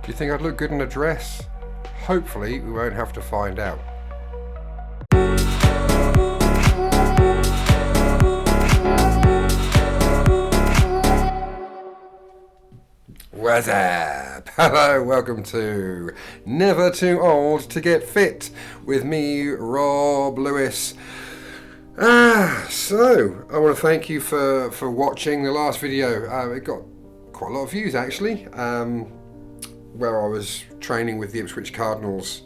Do you think I'd look good in a dress? Hopefully we won't have to find out. What's up? Hello, welcome to Never Too Old to Get Fit with me, Rob Lewis. So I want to thank you for watching the last video. It got quite a lot of views actually, where I was training with the Ipswich Cardinals.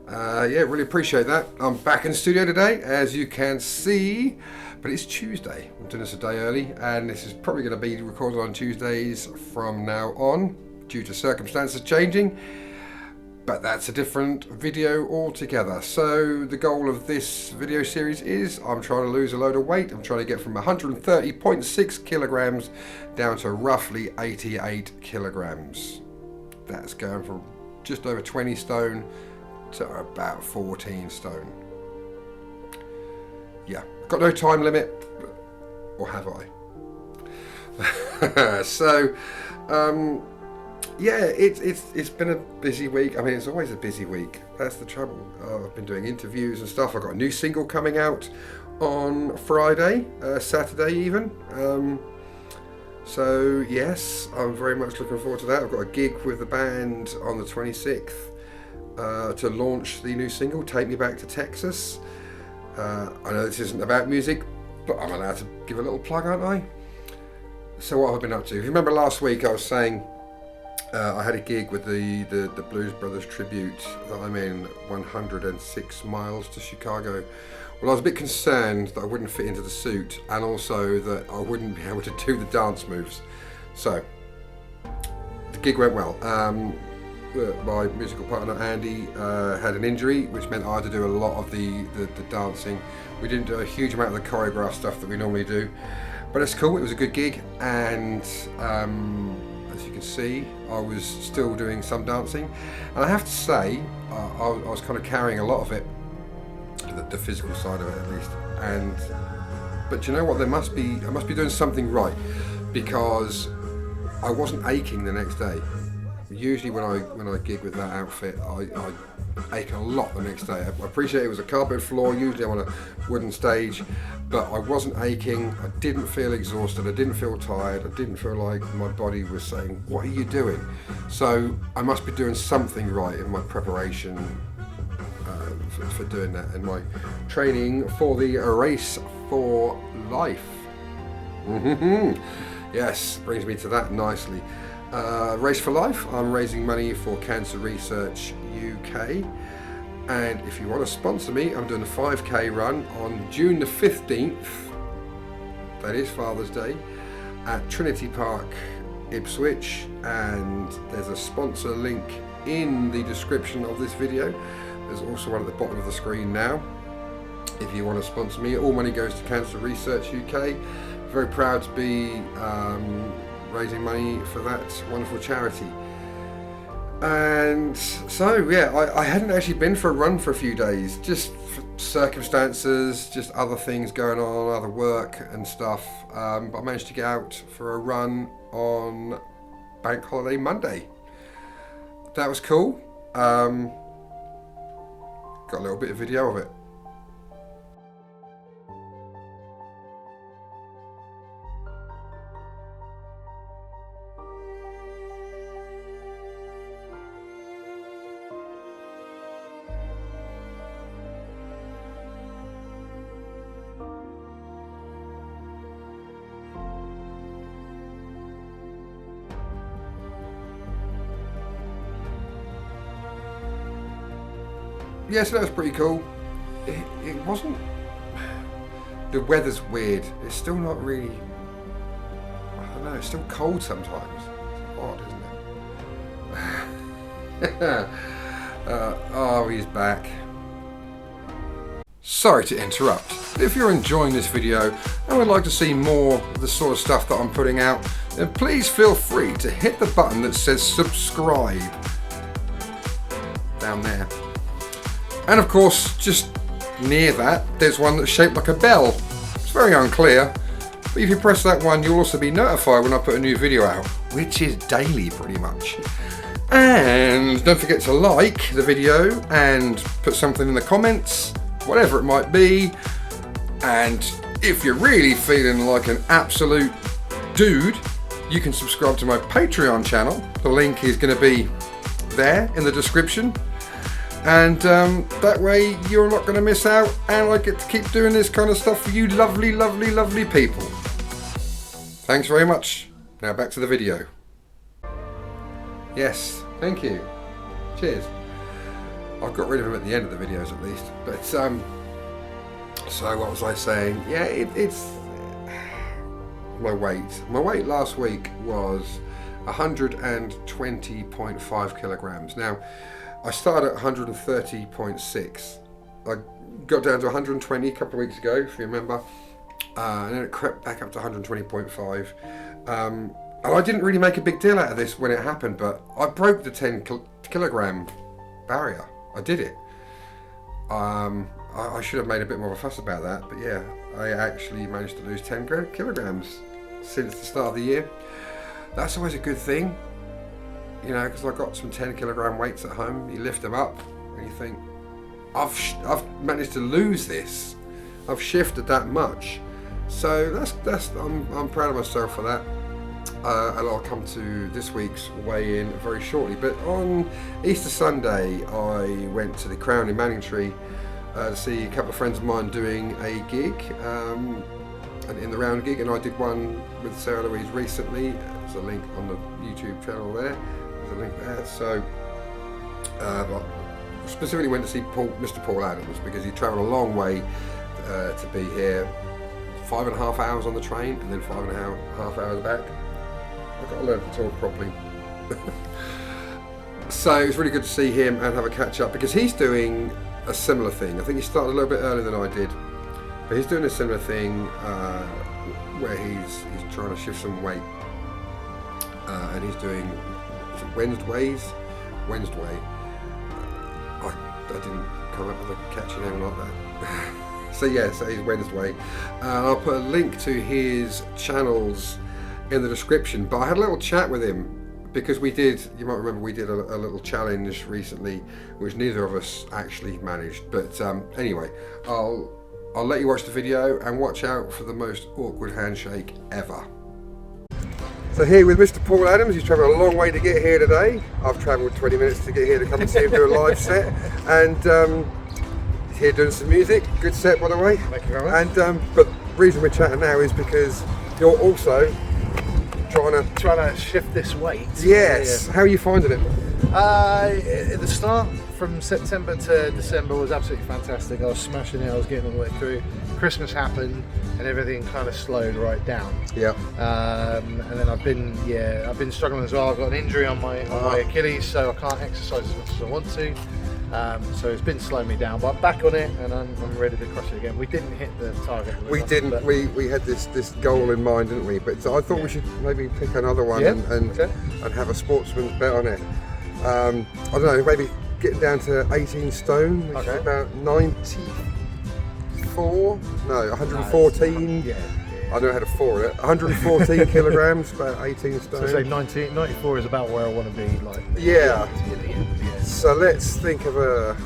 Yeah, really appreciate that. I'm back in the studio today, as you can see, but it's Tuesday. I'm doing this a day early, and this is probably going to be recorded on Tuesdays from now on, due to circumstances changing, but that's a different video altogether. So the goal of this video series is I'm trying to lose a load of weight. I'm trying to get from 130.6 kilograms down to roughly 88 kilograms. That's going from just over 20 stone to about 14 stone. Yeah, got no time limit, or have I? So, yeah, it's been a busy week. I mean, it's always a busy week. That's the trouble. I've been doing interviews and stuff. I've got a new single coming out on Friday, Saturday even. So yes, I'm very much looking forward to that. I've got a gig with the band on the 26th to launch the new single, Take Me Back to Texas. I know this isn't about music, but I'm allowed to give a little plug, aren't I? So what have I been up to? If you remember last week I was saying I had a gig with the Blues Brothers tribute that I'm in, 106 miles to Chicago. Well, I was a bit concerned that I wouldn't fit into the suit, and also that I wouldn't be able to do the dance moves. So the gig went well. My musical partner Andy had an injury, which meant I had to do a lot of the dancing. We didn't do a huge amount of the choreographed stuff that we normally do, but it's cool. It was a good gig, and as you can see, I was still doing some dancing, and I have to say I was kind of carrying a lot of it, the physical side of it at least. But you know what? I must be doing something right, because I wasn't aching the next day. Usually when I gig with that outfit, I ache a lot the next day. I appreciate it was a carpet floor. Usually I'm on a wooden stage, but I wasn't aching. I didn't feel exhausted. I didn't feel tired. I didn't feel like my body was saying, "What are you doing?" So I must be doing something right in my preparation for doing that, and my training for the Race for Life. Yes, brings me to that nicely. Race for Life, I'm raising money for Cancer Research UK, and if you want to sponsor me, I'm doing a 5k run on June the 15th, that is Father's Day, at Trinity Park, Ipswich, and there's a sponsor link in the description of this video. There's also one at the bottom of the screen now. If you want to sponsor me, all money goes to Cancer Research UK. Very proud to be raising money for that wonderful charity. And so yeah, I hadn't actually been for a run for a few days, just for circumstances, just other things going on, other work and stuff, but I managed to get out for a run on Bank Holiday Monday. That was cool. Got a little bit of video of it. Yeah, so that was pretty cool. It wasn't... The weather's weird. It's still not really... I don't know, it's still cold sometimes. It's odd, isn't it? Oh, he's back. Sorry to interrupt. If you're enjoying this video and would like to see more of the sort of stuff that I'm putting out, then please feel free to hit the button that says subscribe down there. And of course, just near that, there's one that's shaped like a bell. It's very unclear, but if you press that one, you'll also be notified when I put a new video out. which is daily pretty much. And don't forget to like the video and put something in the comments, whatever it might be. And if you're really feeling like an absolute dude, you can subscribe to my Patreon channel. The link is going to be there in the description. And that way you're not going to miss out, and I get to keep doing this kind of stuff for you lovely, lovely, lovely people. Thanks very much. Now back to the video. Yes, thank you. Cheers. I got rid of him at the end of the videos at least. But so what was I saying? Yeah, it's my weight. My weight last week was 120.5 kilograms. Now, I started at 130.6. I got down to 120 a couple of weeks ago, if you remember, and then it crept back up to 120.5. And I didn't really make a big deal out of this when it happened, but I broke the 10 kilogram barrier. I did it. I should have made a bit more of a fuss about that, but yeah, I actually managed to lose 10 kilograms since the start of the year. That's always a good thing, you know, because I got some 10 kilogram weights at home. You lift them up and you think, I've managed to lose this. I've shifted that much. So I'm proud of myself for that. And I'll come to this week's weigh-in very shortly. But on Easter Sunday, I went to the Crown in Manningtree to see a couple of friends of mine doing a gig, in the round gig, and I did one with Sarah Louise recently. There's a link on the YouTube channel there. There's a link there. So, I specifically went to see Mr. Paul Adams because he travelled a long way to be here. 5.5 hours on the train and then 5.5 hours back. I've got to learn to talk properly. So it was really good to see him and have a catch up because he's doing a similar thing. I think he started a little bit earlier than I did, but he's doing a similar thing where he's trying to shift some weight, and he's doing Wednesday. I didn't come up with a catchy name like that. So he's Wednesday. I'll put a link to his channels in the description, but I had a little chat with him because you might remember we did a little challenge recently which neither of us actually managed, but anyway, I'll let you watch the video and watch out for the most awkward handshake ever. So here with Mr. Paul Adams. He's travelled a long way to get here today. I've travelled 20 minutes to get here to come and see him do a live set, and he's here doing some music. Good set, by the way. Thank you very much. And but the reason we're chatting now is because you're also trying to shift this weight. Yes. Yeah. How are you finding it? At the start, from September to December, was absolutely fantastic. I was smashing it. I was getting all the way through. Christmas happened, and everything kind of slowed right down. Yeah. And then I've been struggling as well. I've got an injury on my Achilles, so I can't exercise as much as I want to. So it's been slowing me down, but I'm back on it and I'm ready to crush it again. We didn't hit the target. We didn't. We had this goal in mind, didn't we? But I thought we should maybe pick another one and have a sportsman's bet on it. I don't know, maybe getting down to 18 stone, which is about 94. No, 114. Yeah. I don't know how to for it. 114 kilograms, about 18 stone. So say 94 is about where I want to be, like. Yeah. So let's think of a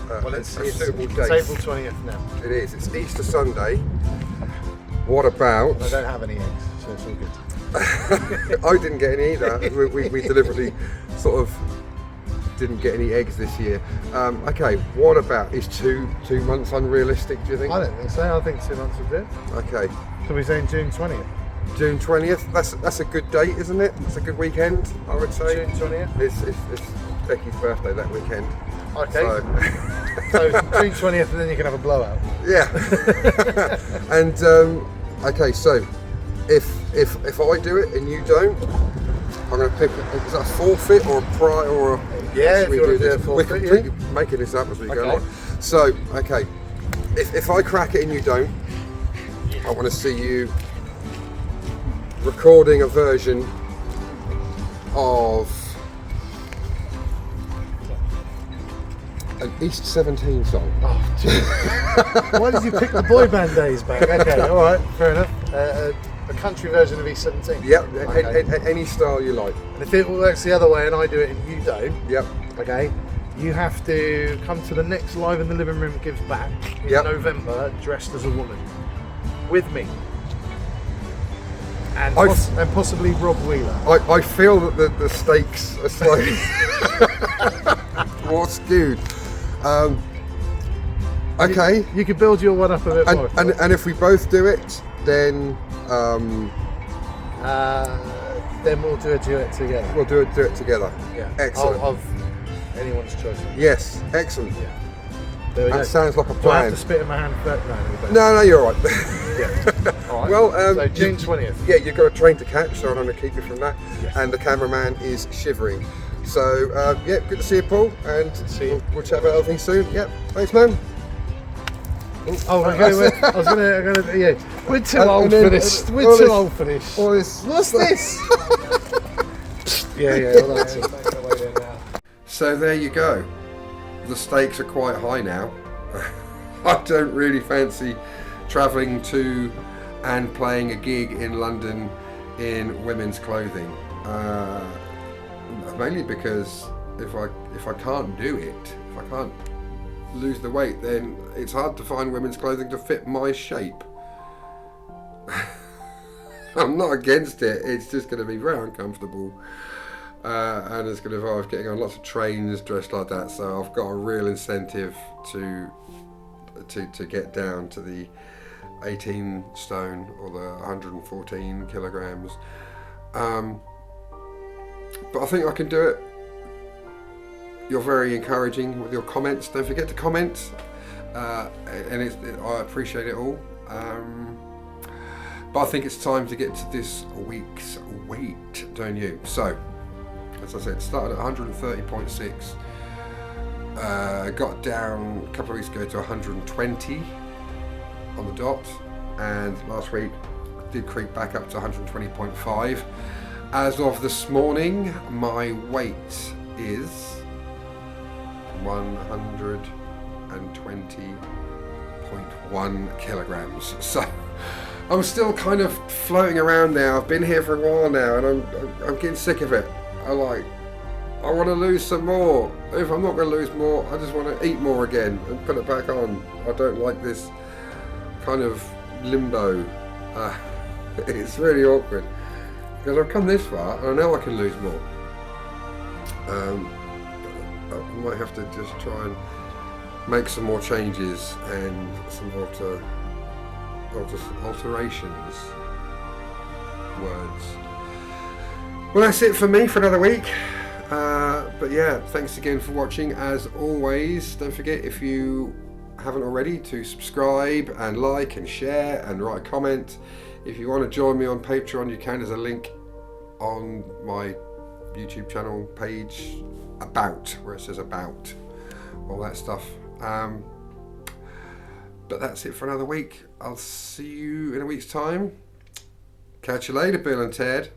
suitable date. It's April 20th now. It is. It's Easter Sunday. What about? I don't have any eggs, so it's all good. I didn't get any either. We deliberately sort of didn't get any eggs this year. Okay, what about, is 2 months unrealistic, do you think? I don't think so. I think 2 months would do. Okay. So we're saying June 20th? June 20th, that's a good date, isn't it? It's a good weekend, I would say. June 20th? It's Becky's birthday that weekend. Okay. So June 20th, and then you can have a blowout. Yeah. And okay, so if I do it and you don't, I'm going to pick. Is that a forfeit or a prize or a? Yeah, if you want to do a forfeit, we can keep making this up as we go on. So okay, if I crack it and you don't, I want to see you recording a version of an East 17 song. Oh, why did you pick the boy band days back? Okay, all right, fair enough. a country version of E17. Yep, Okay. any style you like. And if it works the other way and I do it and you don't, Yep. okay, you have to come to the next Live in the Living Room Gives Back in Yep. November dressed as a woman. With me. And, I've- and possibly Rob Wheeler. I feel that the stakes are slightly more skewed. Okay. You could build your one up a bit more. And if we both do it, then Then we'll do a duet together. we'll do it together. Yeah. Excellent. Of anyone's choice. Yes, excellent. Yeah. There we go. That sounds like a Do I plan. have to spit in my hand first? No, we don't. No, you're all right. Yeah. All right. Well, so June 20th. Yeah, you've got a train to catch, so I'm going to keep you from that. Yes. And the cameraman is shivering. So, yeah, good to see you, Paul. And See you. we'll chat about other things soon. Yep, thanks, man. Oh, okay. I was gonna. Yeah, we're too And old then- for this. all We're too this- old for this. All this. What's this? yeah. Well, that's it. Make our way there now. So there you go. The stakes are quite high now. I don't really fancy travelling to and playing a gig in London in women's clothing. Mainly because if I can't do it, if I can't lose the weight, then it's hard to find women's clothing to fit my shape. I'm not against it, it's just going to be very uncomfortable. And it's going to involve getting on lots of trains dressed like that, so I've got a real incentive to get down to the 18 stone or the 114 kilograms. But I think I can do it. You're very encouraging with your comments. Don't forget to comment, and I appreciate it all. But I think it's time to get to this week's weight, don't you? So, as I said, started at 130.6. Got down a couple of weeks ago to 120 on the dot, and last week did creep back up to 120.5. As of this morning, my weight is 120.1 kilograms. So I'm still kind of floating around now. I've been here for a while now, and I'm getting sick of it. I want to lose some more. If I'm not going to lose more, I just want to eat more again and put it back on. I don't like this kind of limbo. It's really awkward because I've come this far and I know I can lose more. I might have to just try and make some more changes and some alterations. Words. Well, that's it for me for another week. But yeah, thanks again for watching. As always, don't forget, if you haven't already, to subscribe and like and share and write a comment. If you want to join me on Patreon, you can. There's a link on my YouTube channel page where it says about, all that stuff. But that's it for another week. I'll see you in a week's time. Catch you later, Bill and Ted.